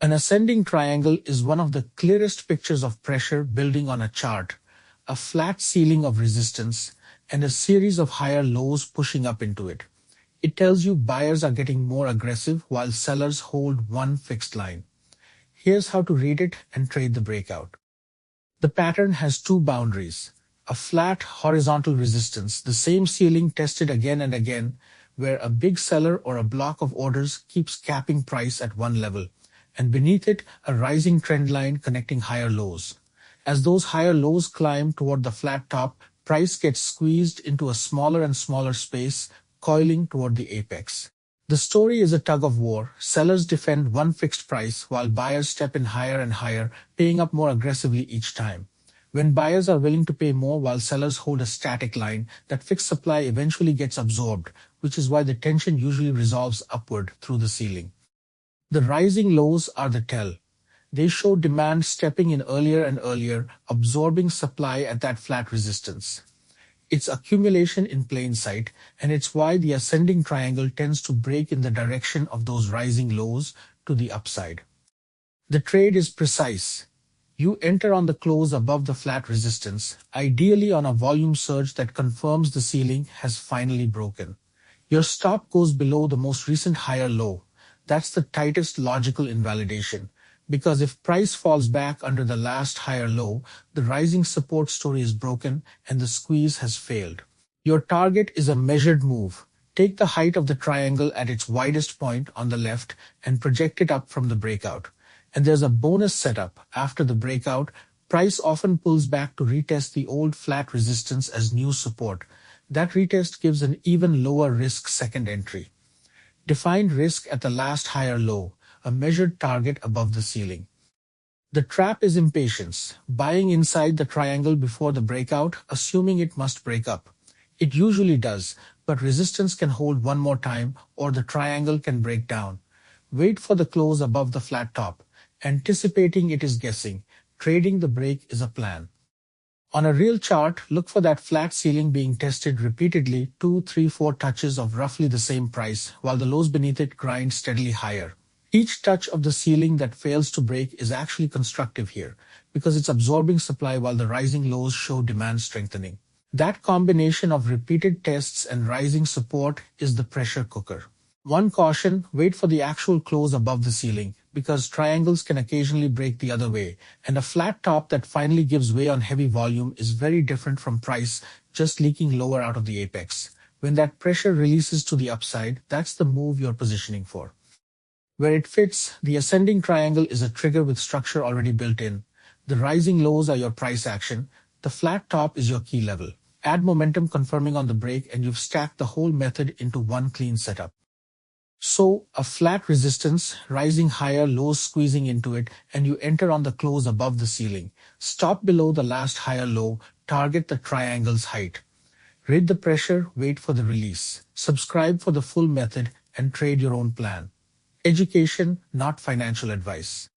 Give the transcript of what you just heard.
An ascending triangle is one of the clearest pictures of pressure building on a chart, a flat ceiling of resistance, and a series of higher lows pushing up into it. It tells you buyers are getting more aggressive while sellers hold one fixed line. Here's how to read it and trade the breakout. The pattern has two boundaries. A flat horizontal resistance, the same ceiling tested again and again, where a big seller or a block of orders keeps capping price at one level, and beneath it, a rising trend line connecting higher lows. As those higher lows climb toward the flat top, price gets squeezed into a smaller and smaller space, coiling toward the apex. The story is a tug of war. Sellers defend one fixed price while buyers step in higher and higher, paying up more aggressively each time. When buyers are willing to pay more while sellers hold a static line, that fixed supply eventually gets absorbed, which is why the tension usually resolves upward through the ceiling. The rising lows are the tell. They show demand stepping in earlier and earlier, absorbing supply at that flat resistance. It's accumulation in plain sight, and it's why the ascending triangle tends to break in the direction of those rising lows to the upside. The trade is precise. You enter on the close above the flat resistance, ideally on a volume surge that confirms the ceiling has finally broken. Your stop goes below the most recent higher low. That's the tightest logical invalidation. Because if price falls back under the last higher low, the rising support story is broken and the squeeze has failed. Your target is a measured move. Take the height of the triangle at its widest point on the left and project it up from the breakout. And there's a bonus setup. After the breakout, price often pulls back to retest the old flat resistance as new support. That retest gives an even lower risk second entry. Define risk at the last higher low, a measured target above the ceiling. The trap is impatience, buying inside the triangle before the breakout, assuming it must break up. It usually does, but resistance can hold one more time or the triangle can break down. Wait for the close above the flat top. Anticipating it is guessing. Trading the break is a plan. On a real chart, look for that flat ceiling being tested repeatedly, 2, 3, 4 touches of roughly the same price, while the lows beneath it grind steadily higher. Each touch of the ceiling that fails to break is actually constructive here, because it's absorbing supply while the rising lows show demand strengthening. That combination of repeated tests and rising support is the pressure cooker. One caution, wait for the actual close above the ceiling, because triangles can occasionally break the other way, and a flat top that finally gives way on heavy volume is very different from price just leaking lower out of the apex. When that pressure releases to the upside, that's the move you're positioning for. Where it fits, the ascending triangle is a trigger with structure already built in. The rising lows are your price action. The flat top is your key level. Add momentum confirming on the break and you've stacked the whole method into one clean setup. So, a flat resistance, rising higher, lows squeezing into it, and you enter on the close above the ceiling. Stop below the last higher low, target the triangle's height. Read the pressure, wait for the release. Subscribe for the full method and trade your own plan. Education, not financial advice.